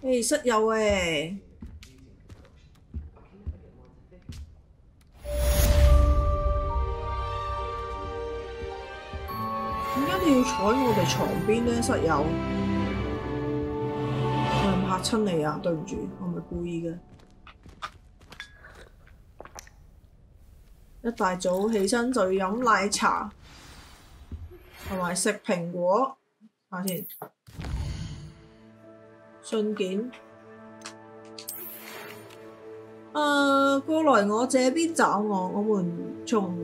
誒，室友誒，點解你要坐喺我哋床邊咧，室友？我有冇嚇親你啊？對唔住，我唔係故意嘅。一大早起身就要飲奶茶，同埋食蘋果。睇下先，信件。過來我這邊找我。我們從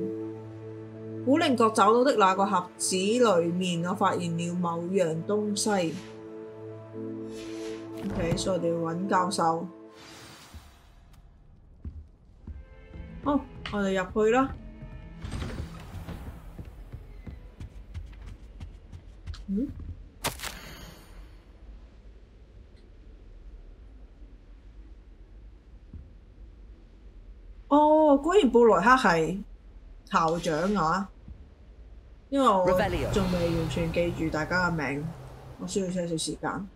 古靈閣找到的那個盒子裡面，我發現了某樣東西。OK， 所以我哋要揾教授。好，我哋入去啦。嗯？哦，果然布萊克係校長啊！因為我仲未完全記住大家嘅名，我需要些少時間。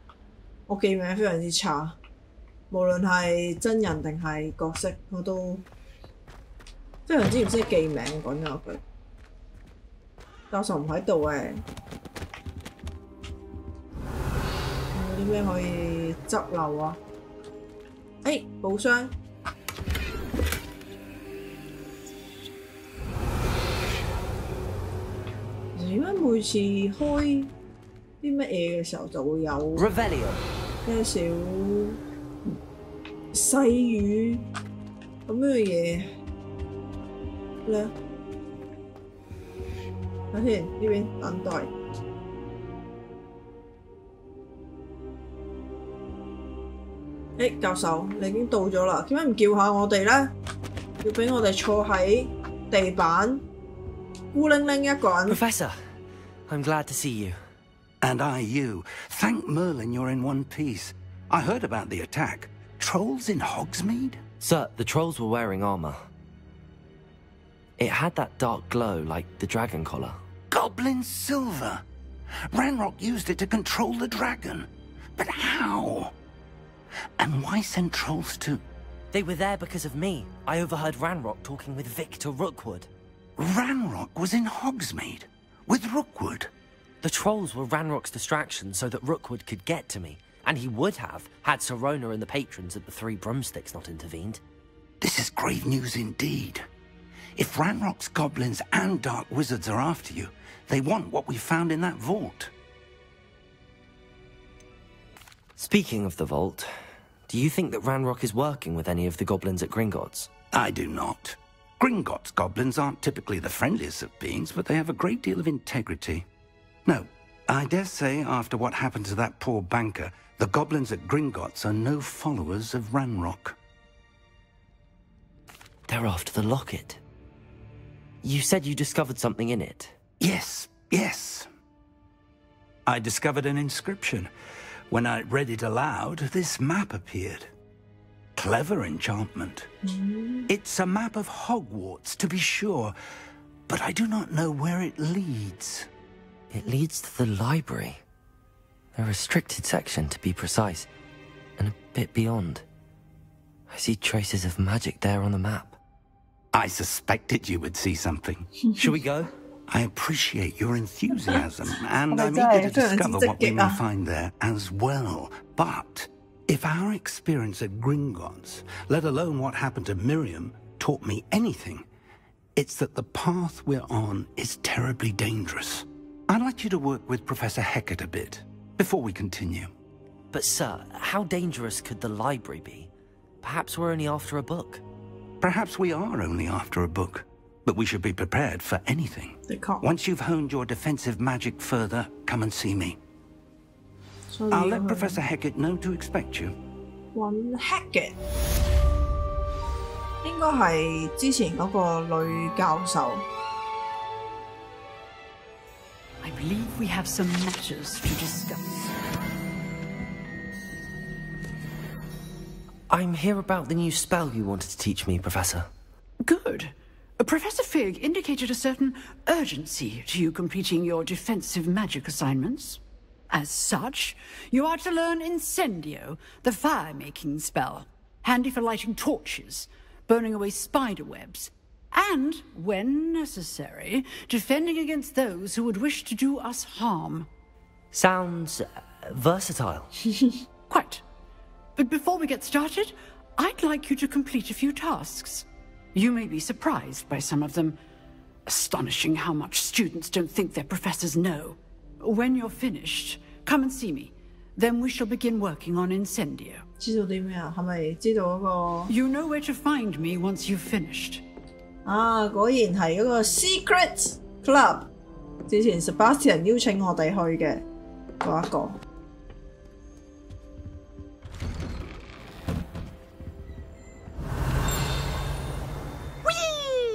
我記名非常之差，無論係真人定係角色，我都非常之唔識記名。講咗句，教授唔喺度誒，有啲咩可以執漏啊？誒，寶箱。點解每次開啲乜嘢嘅時候就會有些少細語咁樣嘅嘢咧？睇先，呢邊等待。誒，教授，你已經到咗啦，點解唔叫下我哋咧？要俾我哋坐喺地板，孤零零一個人。Professor, I'm glad to see you. And I you. Thank Merlin you're in one piece. I heard about the attack. Trolls in Hogsmeade? Sir, the trolls were wearing armor. It had that dark glow like the dragon collar. Goblin silver! Ranrock used it to control the dragon. But how? And why send trolls to... They were there because of me. I overheard Ranrock talking with Victor Rookwood. Ranrock was in Hogsmeade? With Rookwood? The trolls were Ranrock's distraction so that Rookwood could get to me. And he would have, had Sirona and the patrons at the Three Broomsticks not intervened. This is grave news indeed. If Ranrock's goblins and dark wizards are after you, they want what we found in that vault. Speaking of the vault, do you think that Ranrock is working with any of the goblins at Gringotts? I do not. Gringotts goblins aren't typically the friendliest of beings, but they have a great deal of integrity. No, I dare say after what happened to that poor banker, the goblins at Gringotts are no followers of Ranrock. They're after the locket. You said you discovered something in it. Yes, yes. I discovered an inscription. When I read it aloud, this map appeared. Clever enchantment. It's a map of Hogwarts, to be sure, but I do not know where it leads. It leads to the library. A restricted section, to be precise, and a bit beyond. I see traces of magic there on the map. I suspected you would see something. Shall we go? I appreciate your enthusiasm, and I'm eager to discover what we may find there as well. But if our experience at Gringotts, let alone what happened to Miriam, taught me anything, it's that the path we're on is terribly dangerous. I'd like you to work with Professor Hecat a bit, before we continue. But sir, how dangerous could the library be? Perhaps we're only after a book. Perhaps we are only after a book, but we should be prepared for anything. Once you've honed your defensive magic further, come and see me. I'll let Professor Hecat know to expect you. 揾 Hecat 應該係之前嗰個女教授。I believe we have some matters to discuss. I'm here about the new spell you wanted to teach me, Professor. Good. Professor Fig indicated a certain urgency to you completing your defensive magic assignments. As such, you are to learn Incendio, the fire-making spell, handy for lighting torches, burning away spider webs, and, when necessary, defending against those who would wish to do us harm. Sounds versatile. Quite. But before we get started, I'd like you to complete a few tasks. You may be surprised by some of them. Astonishing how much students don't think their professors know. When you're finished, come and see me. Then we shall begin working on Incendio. 知道啲咩啊？係咪知道嗰個 You know where to find me once you've finished. 啊，果然係嗰個 Secret Club。之前 Sebastian 邀請我哋去嘅嗰一個。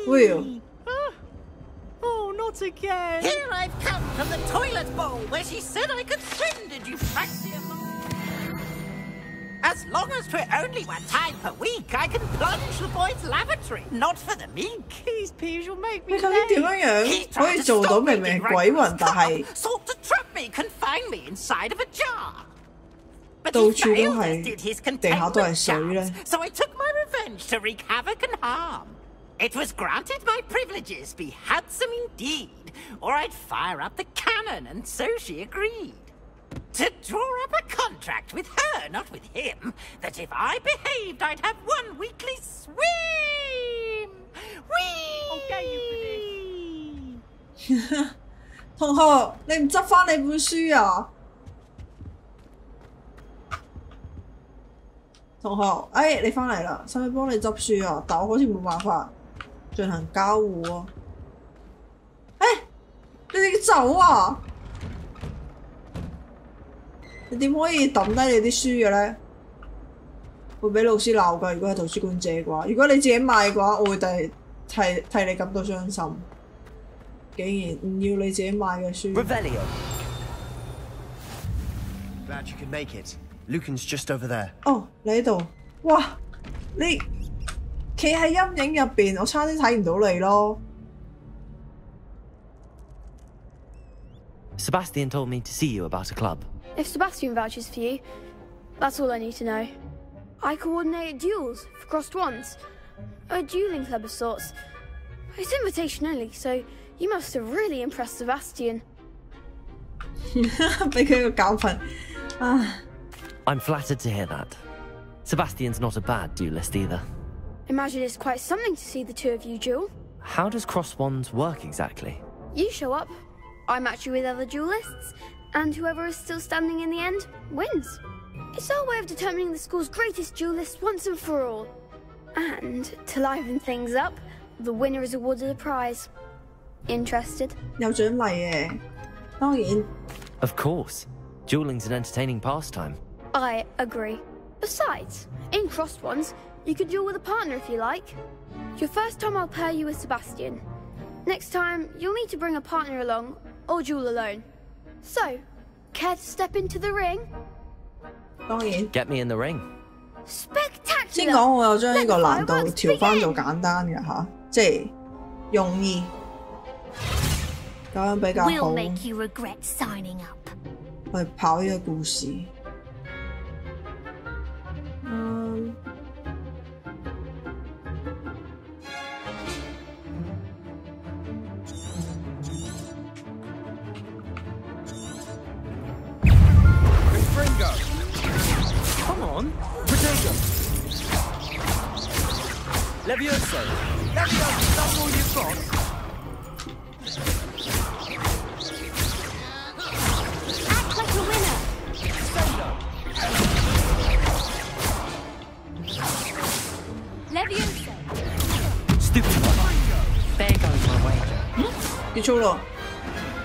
Will. Oh, not again. Here I've come from the toilet bowl where she said I could swim, did you fancy it? As long as for only 1 time per week, I can plunge the boys' lavatory. Not for the meek. These peas will make me 你究竟點樣可以做到明明係鬼魂，但係 sought to trap me, confine me inside of a jar. But 到 he 處都 failed, 係 did his 地下都係 containment 水 jars, 咧。so I took my revenge to wreak havoc and harm. It was granted my privileges be handsome indeed, or I'd fire up the cannon, and so she agreed. To draw up a contract with her, not with him, that if I behaved, I'd have 1 weekly swim! Whee! Okay, you for this. 同學，你唔執返你本書啊？同學，你返嚟啦，使唔使幫你執書啊？但我好似冇辦法進行交互喎。你哋走啊！你點可以抌低你啲書嘅咧？會俾老師鬧㗎。如果喺圖書館借嘅話，如果你自己買嘅話，我會替你感到傷心。竟然唔要你自己買嘅書。Revelio. Glad you could make it. Lucan's just over there. 哦，你喺度，哇！你企喺陰影入邊，我差啲睇唔到你咯。Sebastian told me to see you about a club. If Sebastian vouches for you, that's all I need to know. I coordinate duels for crossed ones. A dueling club of sorts. It's invitation only, so you must have really impressed Sebastian. 俾佢個教訓啊！ I'm flattered to hear that. Sebastian's not a bad duelist either. Imagine it's quite something to see the two of you duel. How does cross wands work exactly? You show up, I match you with other duelists, and whoever is still standing in the end wins. It's our way of determining the school's greatest duelist once and for all. And to liven things up, the winner is awarded a prize. Interested? 有獎勵嘅，當然。Of course. Dueling's an entertaining pastime. I agree. Besides, in crossed ones, you could duel with a partner if you like. Your first time I'll pair you with Sebastian. Next time, you'll need to bring a partner along, or duel alone. So, care to step into the ring? 當然。Get me in the ring. Spectacular! 先講我有將呢個難度調翻做簡單嘅嚇，即係容易，咁樣比較好。We'll make you regret signing up. 去跑呢個故事。Come on, Protego. Levioso. Levioso, that's all you've got. Act like a winner. Levioso. Stupid one. There goes my wager. 結束咯。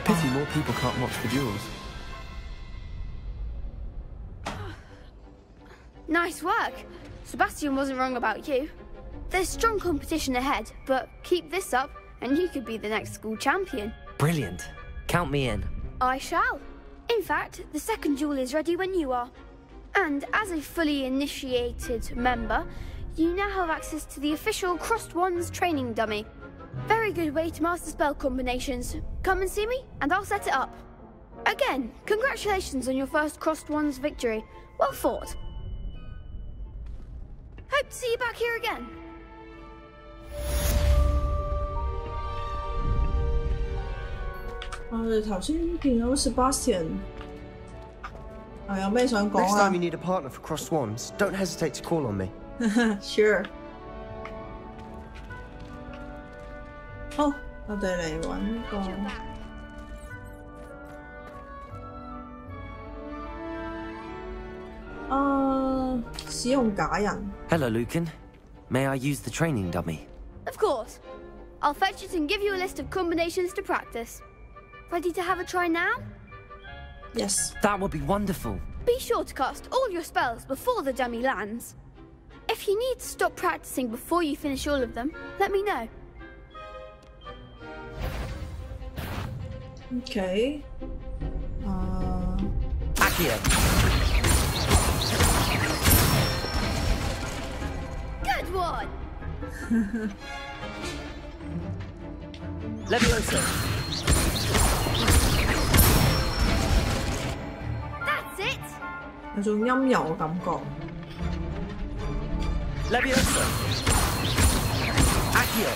Pity more people can't watch the duels. Nice work. Sebastian wasn't wrong about you. There's strong competition ahead, but keep this up and you could be the next school champion. Brilliant. Count me in. I shall. In fact, the second duel is ready when you are. And as a fully initiated member, you now have access to the official Crossed Wands training dummy. Very good way to master spell combinations. Come and see me and I'll set it up. Again, congratulations on your first Crossed Ones victory. Well fought. Hope to see you back here again. 我哋頭先見到 Sebastian， 有咩想講啊 Next time you need a partner for Crossed Swans, don't hesitate to call on me. Sure。好，我哋嚟揾個。使用假人。Hello, Lucan. May I use the training dummy? Of course. I'll fetch it and give you a list of combinations to practice. Ready to have a try now? Yes. That would be wonderful. Be sure to cast all your spells before the dummy lands. If you need to stop practicing before you finish all of them, let me know. Okay. Accio. Good one! Leviosa. That's it! 有種陰柔嘅感覺。Leviosa. Accio.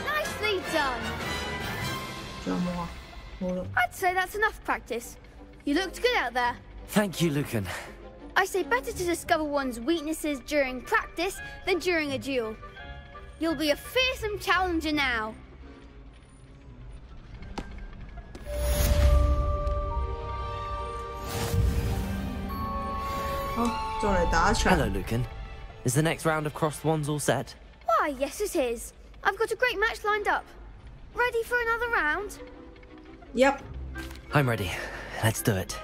Nicely done! 仲有冇啊？冇啦。I'd say that's enough practice. You looked good out there. Thank you, Lucan. I say better to discover one's weaknesses during practice than during a duel. You'll be a fearsome challenger now. Hello, Lucan. Is the next round of Crossed Wands all set? Why, yes it is. I've got a great match lined up. Ready for another round? Yep. I'm ready. Let's do it.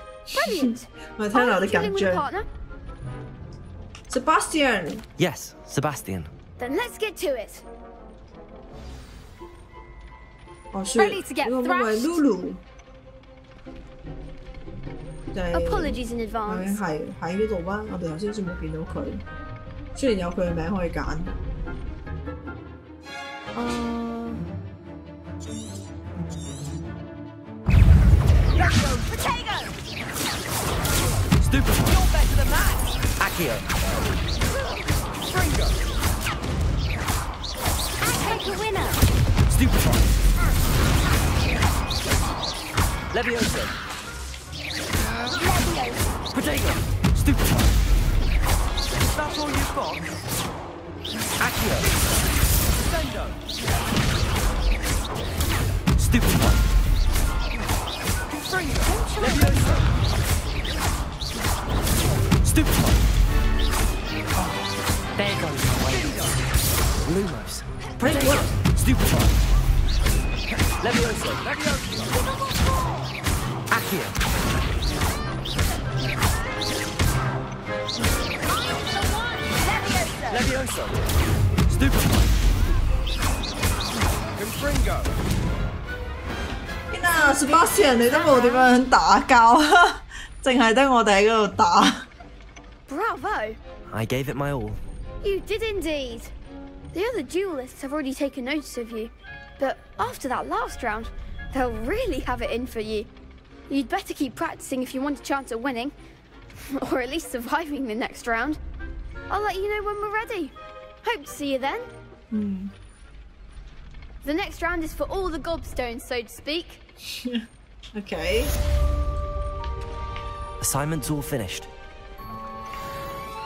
Brilliant. Are you dealing with a partner? Sebastian. Yes, Sebastian. Then let's get to it. Ready to get thrashed? Lulu. Apologies in advance. 係喺呢度啦，我哋頭先好似冇見到佢，雖然有佢嘅名可以揀。Stupid. You're better than that. Accio. Fringo. Take a winner. Stupid. Leviosa. Potato. Stupid. That's all you've got. Accio. Sendo. Stupid. Fringo. Leviosa. Stupid. There goes my way. Lumos. Potato. Stupid. Leviosa. Leviosa. Accio. Leviosa. Stupid. Confringo. 天啊 ，Sebastian 你都冇點樣打交，淨係得我哋喺嗰度打。Bravo! I gave it my all. You did indeed. The other duelists have already taken notice of you, but after that last round, they'll really have it in for you. You'd better keep practicing if you want a chance at winning, or at least surviving the next round. I'll let you know when we're ready. Hope to see you then. The next round is for all the gobstones, so to speak. Okay. Assignment's all finished.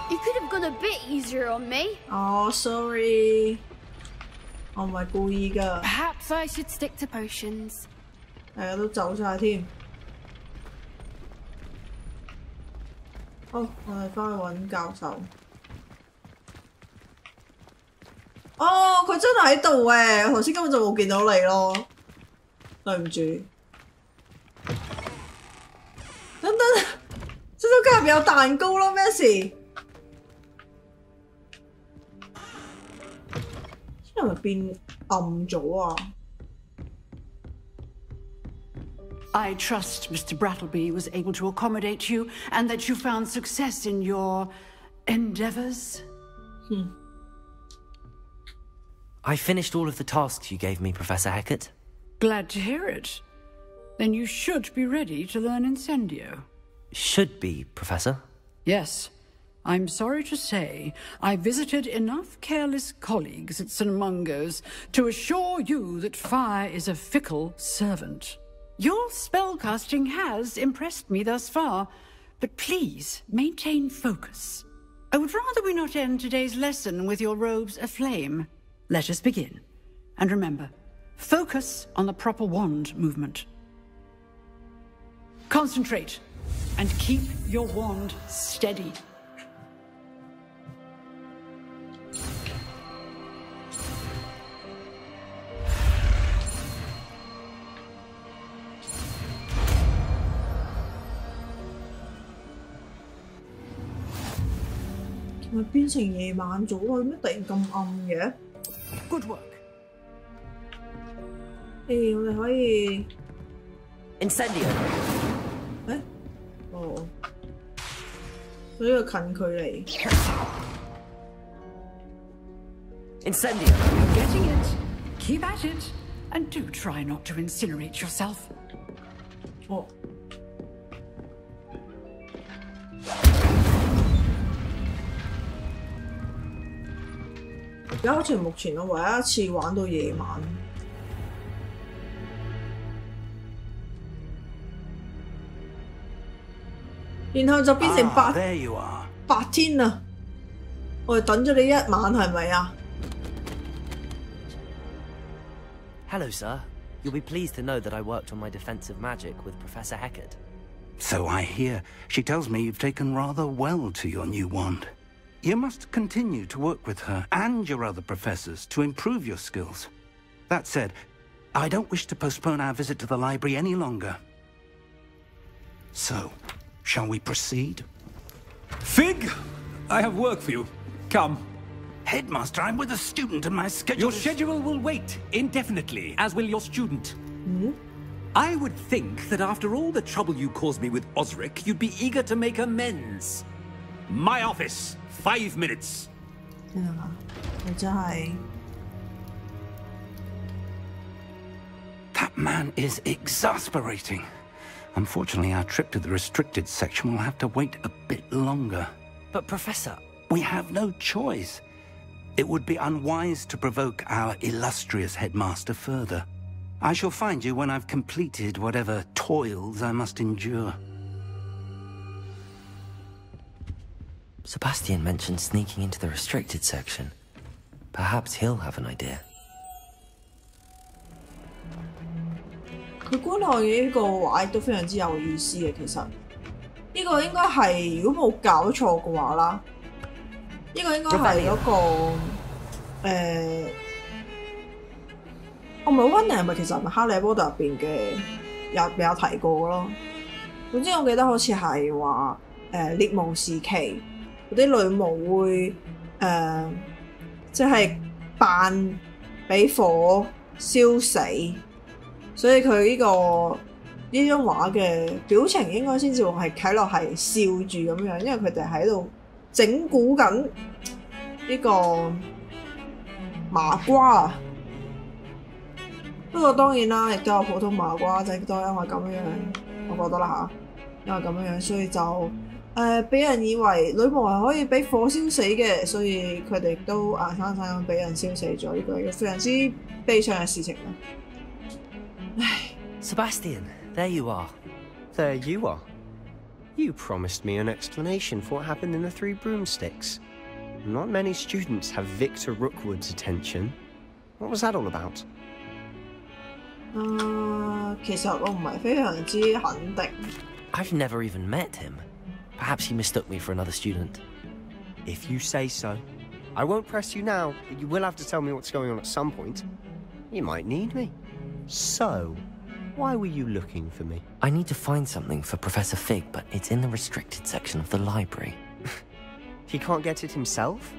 You could have gone a bit easier on me. Oh, sorry. 我唔係故意㗎。 Perhaps I should stick to potions. 大家都走晒添。好，我哋翻去揾教授。哦，佢真係喺度嘅，我頭先根本就冇見到你咯，對唔住。等等，洗手間入面有蛋糕咯，咩事？係咪變暗咗啊？ I trust Mr. Brattleby was able to accommodate you and that you found success in your endeavors. I finished all of the tasks you gave me, Professor Hecat. Glad to hear it. Then you should be ready to learn Incendio. Should be, Professor? Yes. I'm sorry to say, I visited enough careless colleagues at St. Mungo's to assure you that fire is a fickle servant. Your spellcasting has impressed me thus far, but please maintain focus. I would rather we not end today's lesson with your robes aflame. Let us begin. And remember, focus on the proper wand movement. Concentrate, and keep your wand steady. Good work. 我哋可以 Incendio. 佢呢個近距離 Incendio. You're getting it. Keep at it. And do try not to incinerate yourself. 而家好似目前我唯一一次玩到夜晚，然後就變成白天啦。我哋等咗你一晚係咪啊 Hello, sir. You'll be pleased to know that I worked on my defensive magic with Professor Hecat. So I hear. She tells me you've taken rather well to your new wand. You must continue to work with her and your other professors to improve your skills. That said, I don't wish to postpone our visit to the library any longer. So, shall we proceed? Fig, I have work for you. Come. Headmaster, I'm with a student and my schedule Your schedule will wait indefinitely, as will your student. I would think that after all the trouble you caused me with Osric, you'd be eager to make amends. My office, 5 minutes. That man is exasperating. Unfortunately, our trip to the restricted section will have to wait a bit longer. But, Professor... We have no choice. It would be unwise to provoke our illustrious headmaster further. I shall find you when I've completed whatever toils I must endure. Sebastian mentioned sneaking into the restricted section. Perhaps he'll have an idea. 佢觀看嘅呢個畫都非常之有意思嘅，其實呢個應該係如果冇搞錯嘅話啦，呢個應該係嗰個我唔係好肯定係咪其實係咪哈利波特入邊嘅有提過咯。總之我記得好似係話獵巫時期嗰啲女巫會即係扮俾火燒死。所以佢呢張畫嘅表情應該先至係睇落係笑住咁樣，因為佢哋喺度整蠱緊呢個麻瓜啊。不過當然啦，亦都有普通麻瓜，即都因為咁樣，我覺得啦嚇，因為咁樣，所以就俾人以為女巫係可以俾火燒死嘅，所以佢哋都硬生生咁俾人燒死咗，呢個係一個非常之悲傷嘅事情啦。Sebastian, there you are. There you are. You promised me an explanation for what happened in the Three Broomsticks. Not many students have Victor Rookwood's attention. What was that all about? 其實我唔係非常之肯定。I've never even met him. Perhaps he mistook me for another student. If you say so. I won't press you now, but you will have to tell me what's going on at some point. You might need me. So, why were you looking for me? I need to find something for Professor Fig, but it's in the restricted section of the library. He can't get it himself?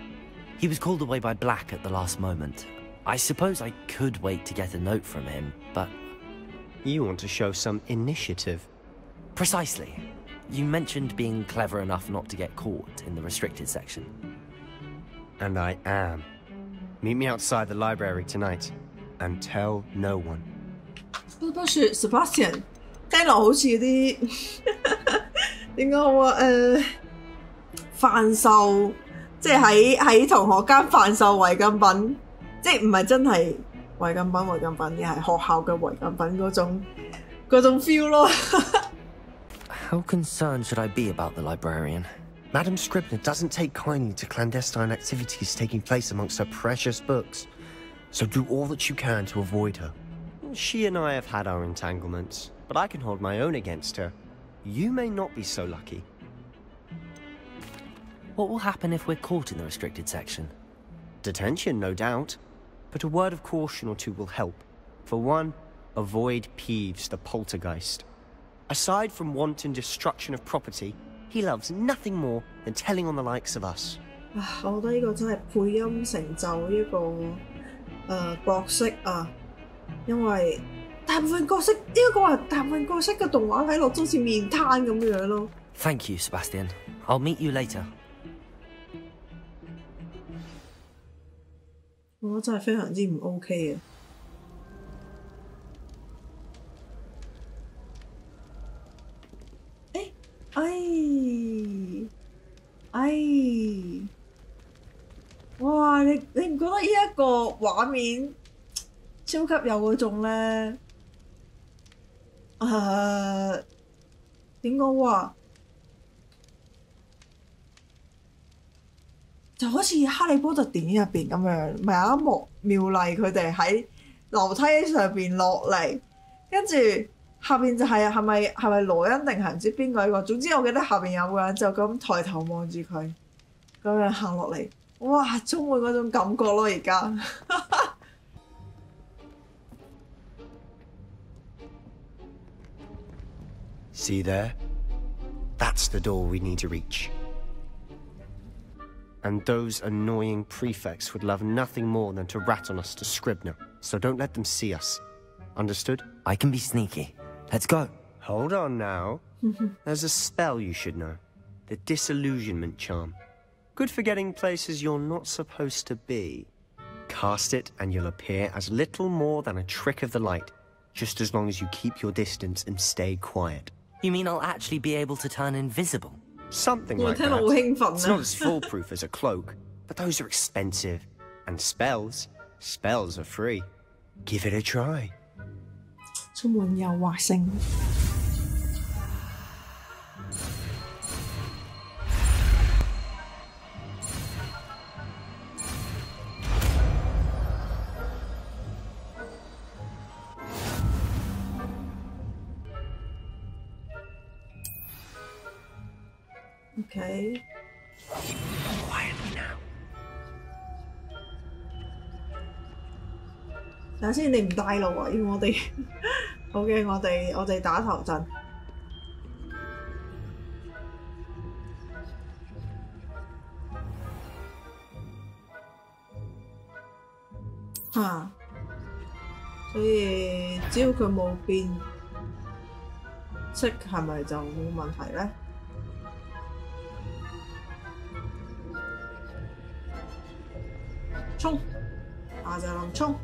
He was called away by Black at the last moment. I suppose I could wait to get a note from him, but... You want to show some initiative. Precisely. You mentioned being clever enough not to get caught in the restricted section. And I am. Meet me outside the library tonight, and tell no one. 不說 Sebastian 聽落好似啲點講好啊？販售，即係喺同學間販售違禁品，即係唔係真係違禁品，而係學校嘅違禁品嗰種 feel 咯。How concerned should I be about the librarian? Madam Scribner doesn't take kindly to clandestine activities taking place amongst her precious books, so do all that you can to avoid her. She and I have had our entanglements, but I can hold my own against her. You may not be so lucky. What will happen if we're caught in the restricted section? Detention, no doubt, but a word of caution or two will help. For one, avoid Peeves, the poltergeist. Aside from wanton destruction of property, he loves nothing more than telling on the likes of us. 我覺得呢個真係配音成就一個角色啊，因為大部分角色應該話大部分角色嘅動畫睇落都好似面癱咁樣咯。Thank you, Sebastian. I'll meet you later. 我覺得真係非常之唔 OK 嘅。哇！你唔覺得呢一個畫面超級有嗰種咧？點講話？就好似《哈利波特》電影入邊咁樣，咪有一幕妙麗佢哋喺樓梯上邊落嚟，跟住下邊就係咪羅恩定係唔知邊個一個？總之我記得下邊有個人就咁抬頭望住佢，咁樣行落嚟，哇！充滿嗰種感覺咯，而家。See there? That's the door we need to reach. And those annoying prefects would love nothing more than to rat on us to Scribner, so don't let them see us. Understood? I can be sneaky. Let's go. Hold on now. There's a spell you should know. The Disillusionment Charm. Good for getting places you're not supposed to be. Cast it and you'll appear as little more than a trick of the light, just as long as you keep your distance and stay quiet. You mean I'll actually be able to turn invisible? Something like that. It's not as foolproof as a cloak, but those are expensive. And spells are free. Give it a try. 充滿誘惑性。Okay. Quietly now. 等下先，你唔帶路啊？要我哋好嘅，我哋打頭陣。所以只要佢冇變色，係咪就冇問題咧？衝！下就諗衝！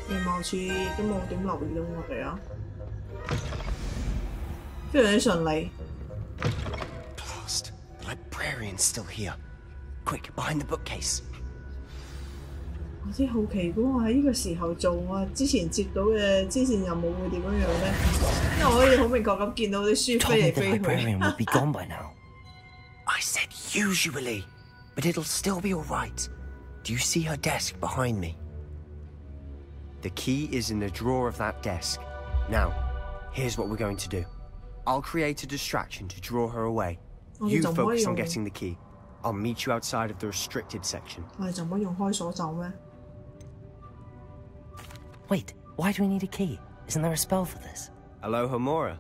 面貌似都冇點留意到我哋啊，非常之順利。Blast! The librarian's still here. Quick, behind the bookcase. 我啲好奇嗰個喺呢個時候做啊，之前接到嘅支線任務會點樣咧？因為我可以好明確咁見到啲書飛嚟飛去。Librarian would be gone by now. I said usually, but it'll still be all right. Do you see her desk behind me? The key is in the drawer of that desk. Now, here's what we're going to do. I'll create a distraction to draw her away. You focus on getting the key. I'll meet you outside of the restricted section. 我哋就唔可以用開鎖咒咩？ Wait, why do we need a key? Isn't there a spell for this? Alohomora.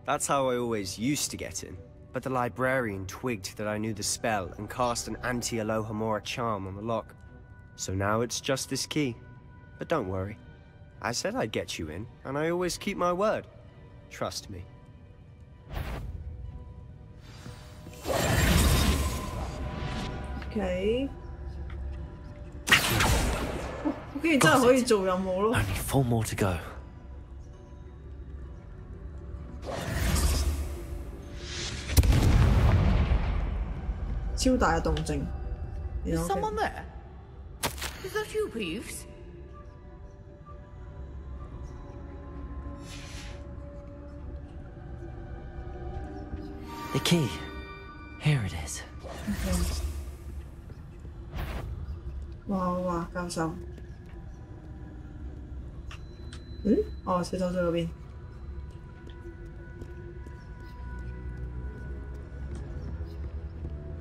That's how I always used to get in. But the librarian twigged that I knew the spell and cast an anti-Alohomora charm on the lock. So now it's just this key. But don't worry. I said I'd get you in, and I always keep my word. Trust me. Okay. 我竟然真係可以做任務咯 Only 4 more to go. 超大嘅動靜。Is someone there? Is that you, Peeves? The key. Here it is. Okay. 哇，教授。哦，洗手水嗰邊。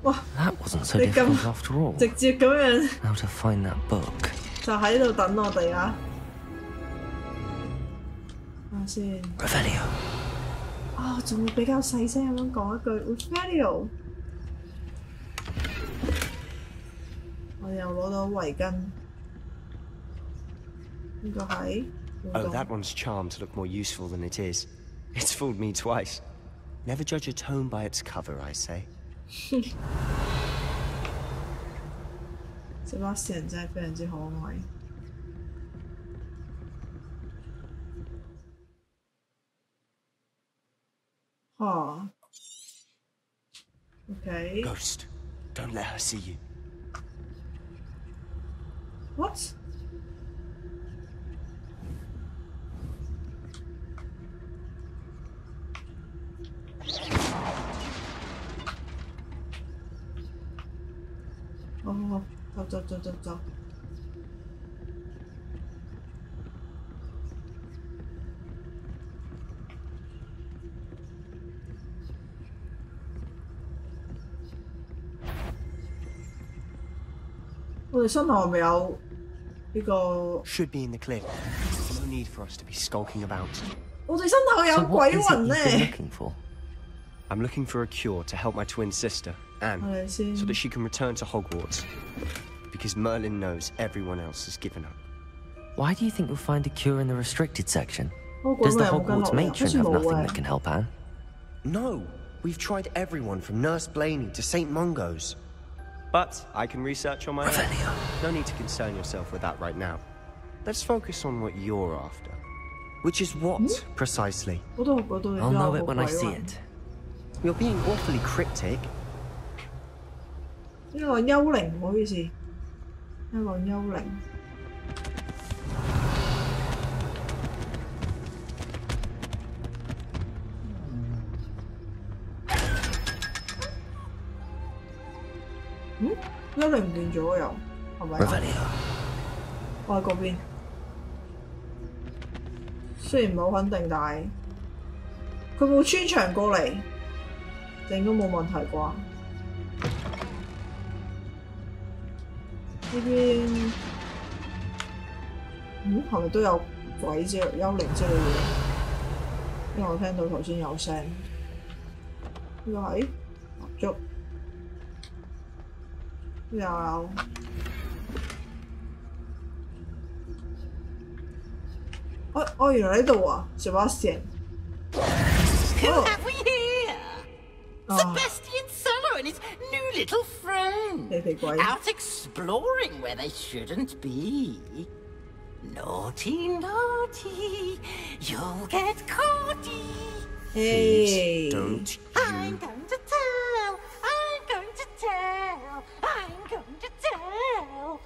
哇！ That wasn't so difficult after all. 直接咁樣。How to find that book? 就喺度等我哋啊！睇下先。Revelio. 啊，仲會比較細聲咁樣講一句 Revelio。我又攞到圍巾。呢個係。Oh, that one's charmed to look more useful than it is. It's fooled me twice. Never judge a tome by its cover, I say. Sebastian 真係非常之可愛。嚇 ，OK。 Ghost, don't let her see you. What? Oh, 走。我哋身後係咪有呢個 ？Should be in the clip. No need for us to be skulking about. 我哋身後有鬼魂咧。I'm looking for a cure to help my twin sister, Anne, so that she can return to Hogwarts. Because Merlin knows everyone else has given up. Why do you think you'll find a cure in the restricted section? Does the Hogwarts matron have nothing that can help Anne? No, we've tried everyone from Nurse Blaney to St. Mungo's. But I can research on my own. No need to concern yourself with that right now. Let's focus on what you're after. Which is what, precisely? I'll know it when I see it. You're being awfully cryptic. 呢個幽靈，唔好意思，一個幽靈。幽靈唔見咗又，係咪？我喺嗰邊。雖然唔係好肯定，但係佢冇穿牆過嚟，就應該冇問題啩？呢邊係咪都有鬼之幽靈之類嘅？因為我聽到頭先有聲。呢個係蠟燭。又有。哦，原來呢度啊 ，Sebastian。Who have we here? Sebastian Sallow and his new little friend. Out exploring where they shouldn't be. Naughty, naughty, you'll get caughty. Hey. Don't you? I'm going to tell. I'm going to tell. I'm going to tell.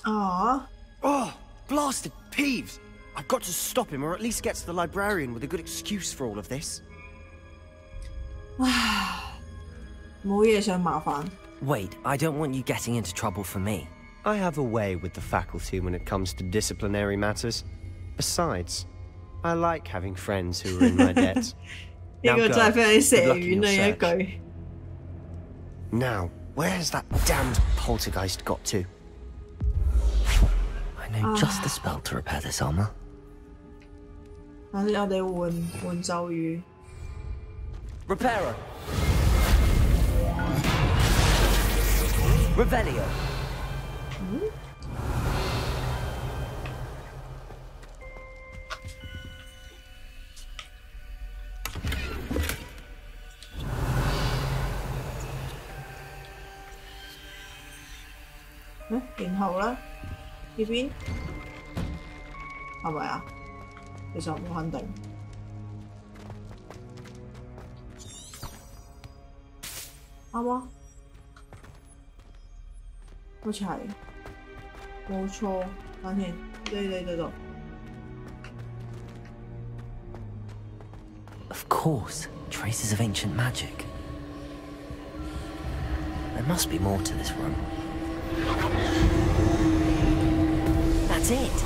Aww. Oh, blasted Peeves! I've got to stop him, or at least get to the librarian with a good excuse for all of this. Wait, I don't want you getting into trouble for me. I have a way with the faculty when it comes to disciplinary matters. Besides, I like having friends who are in my debt. Now go. Good luck in your search. Now, where's that damned poltergeist got to? I know just the spell to repair this armor. 我哋換咒語。Reparo. Revelio. 然後咧呢邊係咪啊？其實我唔肯定。啱啊，好似係冇錯。等先，呢度。Of course, traces of ancient magic. There must be more to this room. That's it.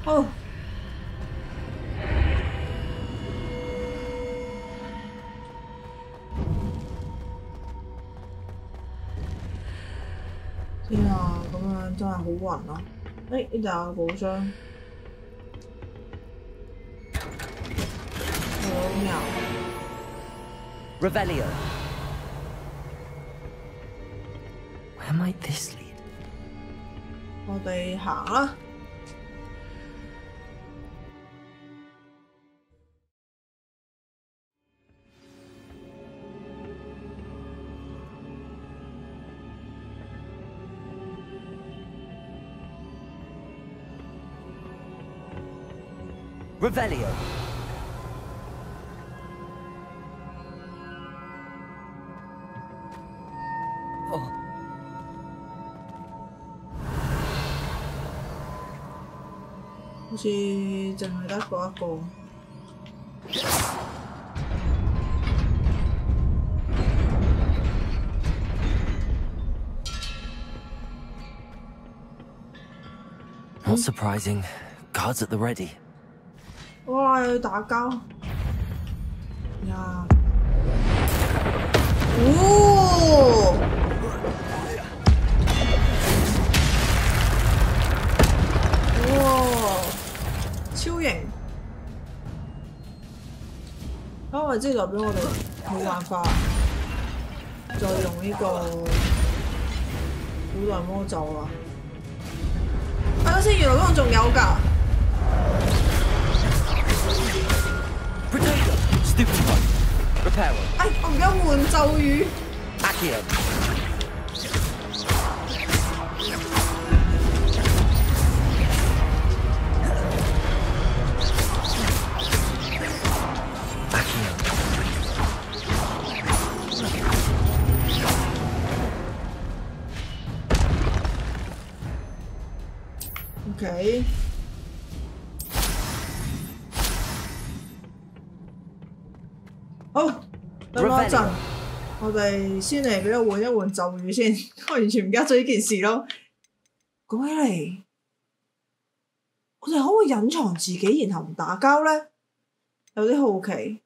Oh. 天啊，咁樣真係好暈啊！呢度有寶箱，Revelio. Where might this lead? 我哋行啦。Revelio. Oh. 好似淨係得嗰一個。Not surprising. Guards at the ready. 哇！要打交呀！哦！哇！超型！咁咪即係代表我哋冇辦法再用呢個古代魔咒啦。睇下先，原來嗰度仲有㗎。哎，我而家換咒語。OK。好，等我一陣，我哋先嚟俾我換一換咒語先，我完全唔記得咗呢件事咯。講起嚟，我哋可唔可以隱藏自己，然後唔打交咧？有啲好奇。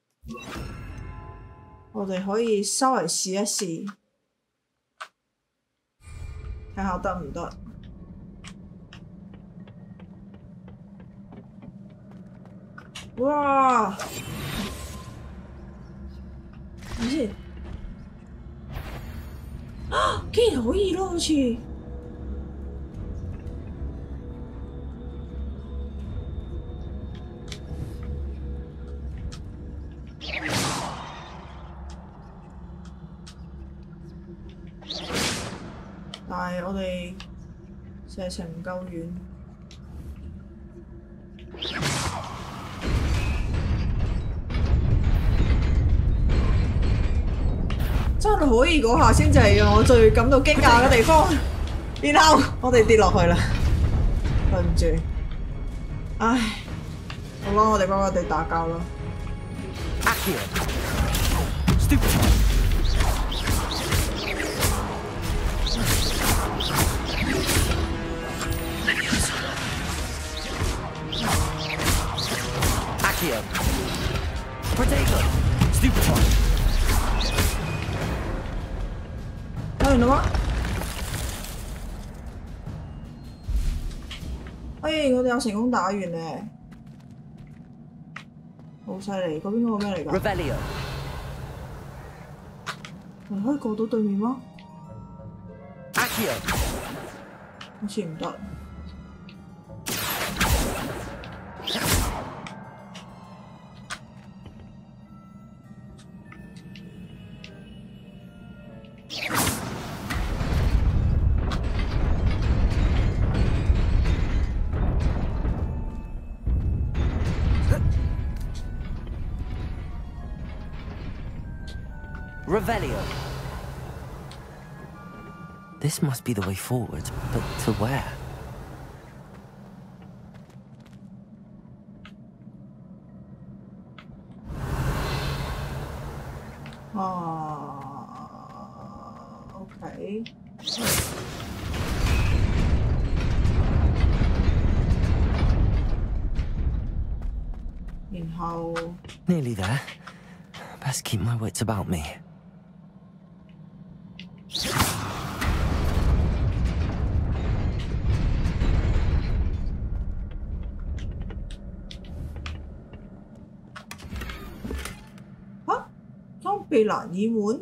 我哋可以稍微試一試，睇下得唔得？哇！睇先，啊，竟然可以咯，好似。但係我哋射程唔夠遠。真係可以嗰下先至係讓我最感到驚訝嘅地方，然後我哋跌落去啦，對唔住，唉，好啦，我哋幫我哋打交啦。打完啦嗎？哎，我哋有成功打完咧，好犀利！嗰邊嗰個咩嚟㗎？我哋可以過到對面嗎？好似唔得。Revelio. This must be the way forward, but to where? Okay. Nearly there. Best keep my wits about me. Huh? 裝備難以換？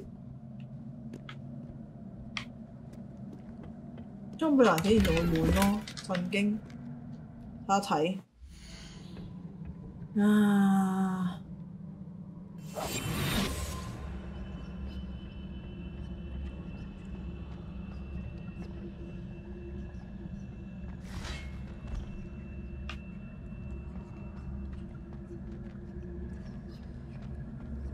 裝備難竟然仲會換咯，震驚！睇一睇。啊！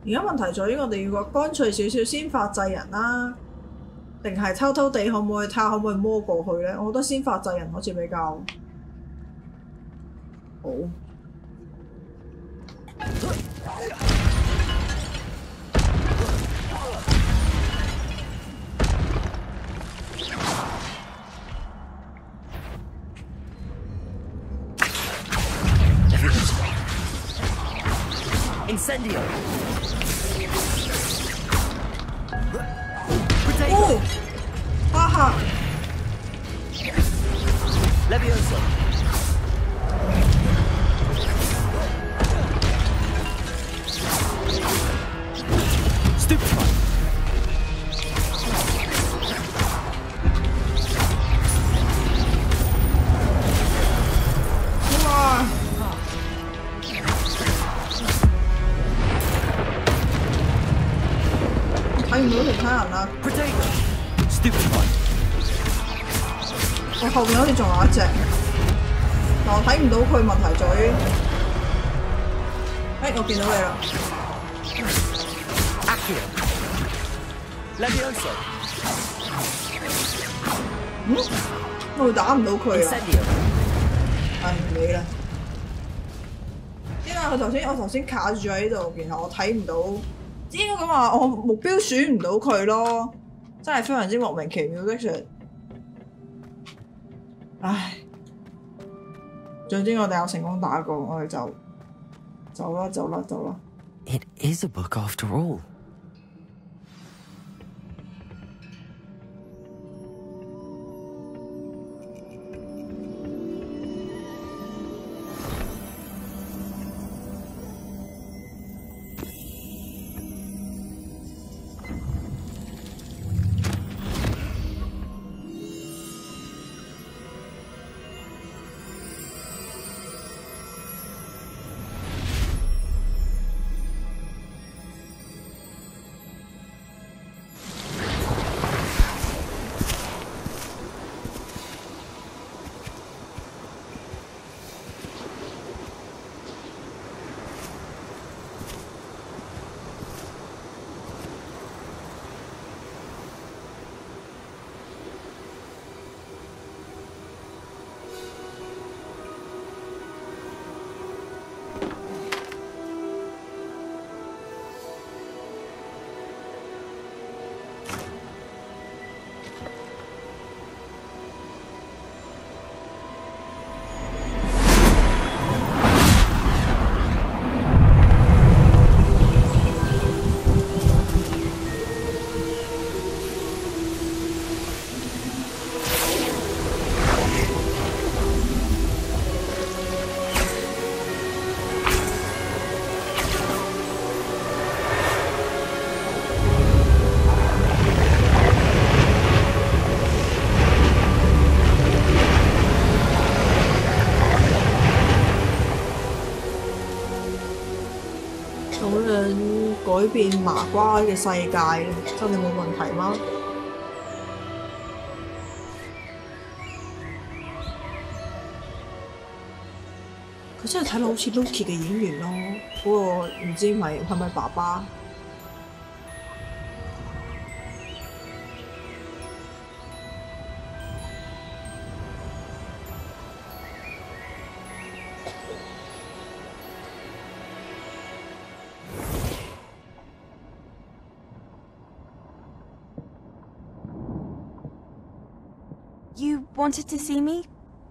而家問題在於我哋要個乾脆少少先發制人啦，定係偷偷地可唔可以睇下可唔可以摸過去咧？我覺得先發制人好似比較好。Incendio. Oh! Haha! Levioso. Stupefy. Wow! 睇唔到其他人啦。我後面好似仲有一隻，但我睇唔到佢。問題在於，我見到你啦。我會打唔到佢啊！唔理啦。因為我頭先卡住喺度，然後我睇唔到。應該咁話，我目標選唔到佢咯，真係非常之莫名其妙的事。唉，總之我哋有成功打過，我哋就走啦。It is a book after all. 咁樣改變麻瓜嘅世界，真係冇問題嗎？佢真係睇落好似 Loki 嘅演員咯，嗰個唔知係咪爸爸？You wanted to see me,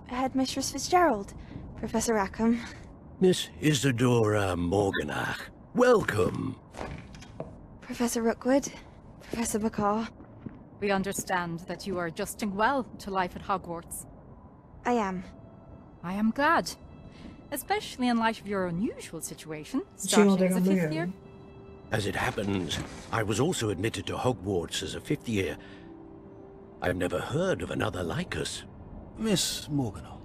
Headmistress Fitzgerald, Professor Rackham. Miss Isadora Morganach, welcome. Professor Rookwood, Professor Bakar. We understand that you are adjusting well to life at Hogwarts. I am. I am glad, especially in light of your unusual situation, starting as a 5th year. As it happens, I was also admitted to Hogwarts as a 5th year. I've never heard of another like us. Miss Morganach,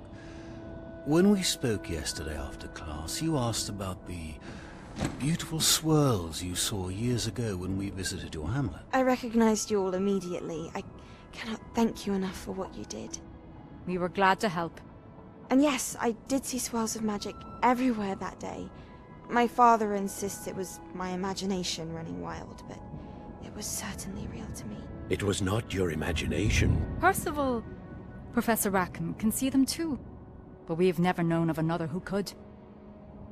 when we spoke yesterday after class, you asked about the beautiful swirls you saw years ago when we visited your hamlet. I recognized you all immediately. I cannot thank you enough for what you did. We were glad to help. And yes, I did see swirls of magic everywhere that day. My father insists it was my imagination running wild, but it was certainly real to me. It was not your imagination. Percival, Professor Rackham can see them too, but we have never known of another who could.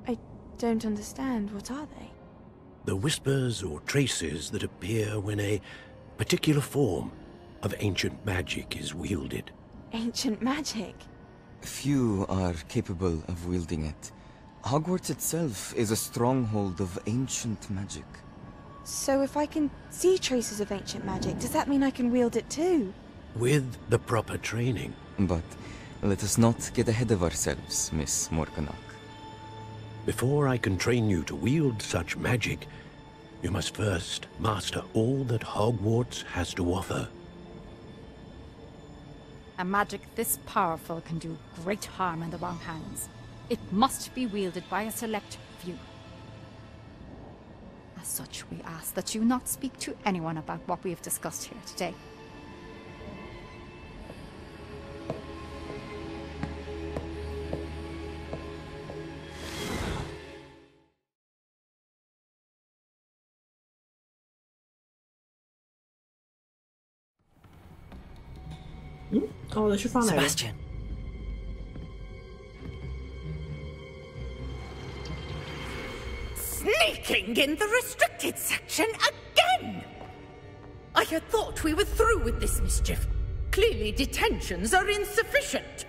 I don't understand. What are they? The whispers or traces that appear when a particular form of ancient magic is wielded. Ancient magic? Few are capable of wielding it. Hogwarts itself is a stronghold of ancient magic. So if I can see traces of ancient magic, does that mean I can wield it too? With the proper training. But let us not get ahead of ourselves, Miss Morganach. Before I can train you to wield such magic, you must first master all that Hogwarts has to offer. A magic this powerful can do great harm in the wrong hands. It must be wielded by a select few. As such, we ask that you not speak to anyone about what we have discussed here today. Sebastian. Sneaking in the restricted section again! I had thought we were through with this mischief. Clearly detentions are insufficient.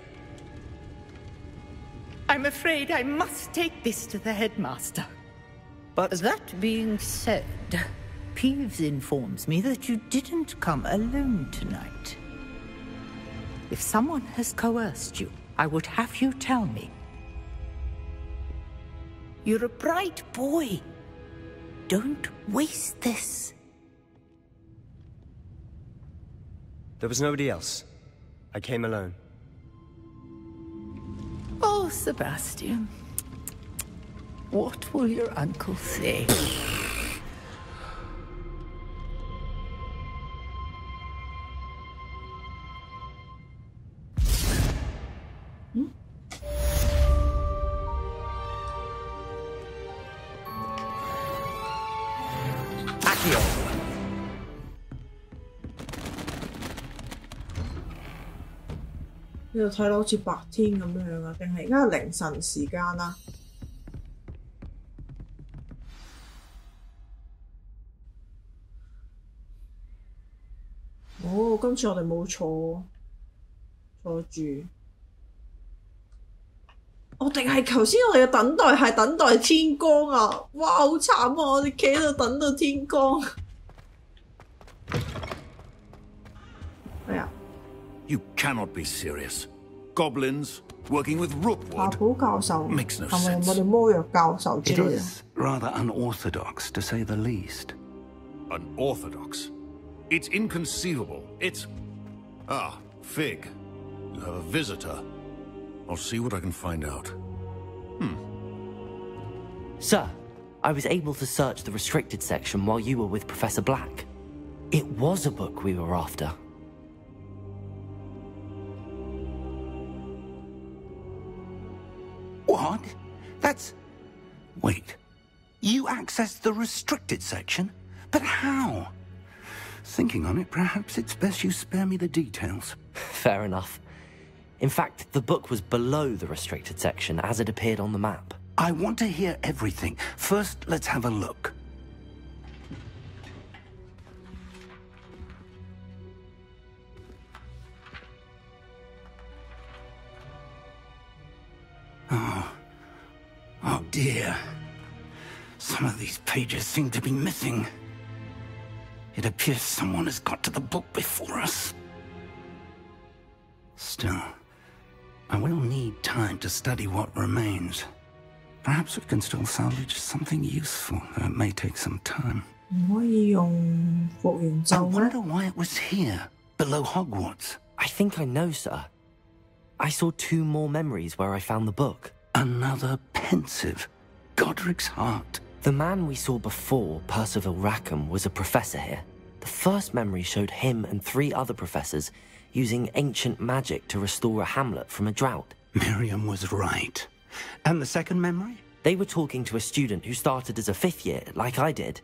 I'm afraid I must take this to the headmaster. But that being said, Peeves informs me that you didn't come alone tonight. If someone has coerced you, I would have you tell me. You're a bright boy. Don't waste this. There was nobody else. I came alone. Oh, Sebastian. What will your uncle say?呢度睇落好似白天咁樣啊，定係而家係凌晨時間啊？哦，今次我哋冇坐住。我定係頭先我哋嘅等待係等待天光啊！哇，好慘啊！我哋企喺度等到天光。係啊。You cannot be serious. Goblins working with Rookwood makes no sense. It is rather unorthodox, to say the least. Unorthodox? It's inconceivable. It's... Ah, Fig. You have a visitor. I'll see what I can find out. Sir, I was able to search the restricted section while you were with Professor Black. It was a book we were after. What? That's... Wait. You accessed the restricted section? But how? Thinking on it, perhaps it's best you spare me the details. Fair enough. In fact, the book was below the restricted section as it appeared on the map. I want to hear everything. First, let's have a look. Oh dear. Some of these pages seem to be missing. It appears someone has got to the book before us. Still, I will need time to study what remains. Perhaps we can still salvage something useful, though it may take some time. I wonder why it was here, below Hogwarts. I think I know, sir. I saw 2 more memories where I found the book. Another pensive. Godric's heart. The man we saw before, Percival Rackham, was a professor here. The first memory showed him and 3 other professors using ancient magic to restore a hamlet from a drought. Miriam was right. And the second memory? They were talking to a student who started as a 5th year, like I did.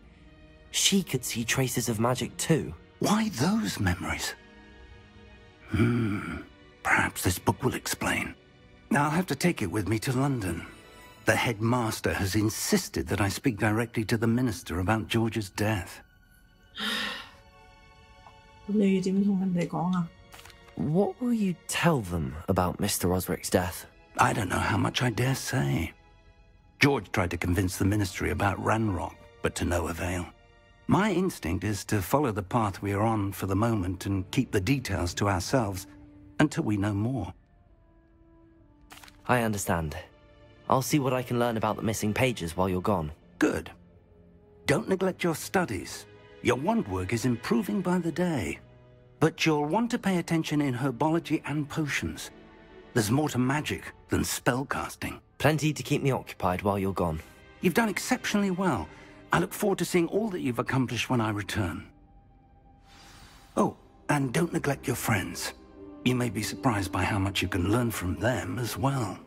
She could see traces of magic too. Why those memories? Perhaps this book will explain. I'll have to take it with me to London. The headmaster has insisted that I speak directly to the minister about George's death. What will you tell them about Mr. Osric's death? I don't know how much I dare say. George tried to convince the ministry about Ranrock, but to no avail. My instinct is to follow the path we are on for the moment and keep the details to ourselves until we know more. I understand. I'll see what I can learn about the missing pages while you're gone. Good. Don't neglect your studies. Your wand work is improving by the day. But you'll want to pay attention in herbology and potions. There's more to magic than spellcasting. Plenty to keep me occupied while you're gone. You've done exceptionally well. I look forward to seeing all that you've accomplished when I return. Oh, and don't neglect your friends. You may be surprised by how much you can learn from them as well.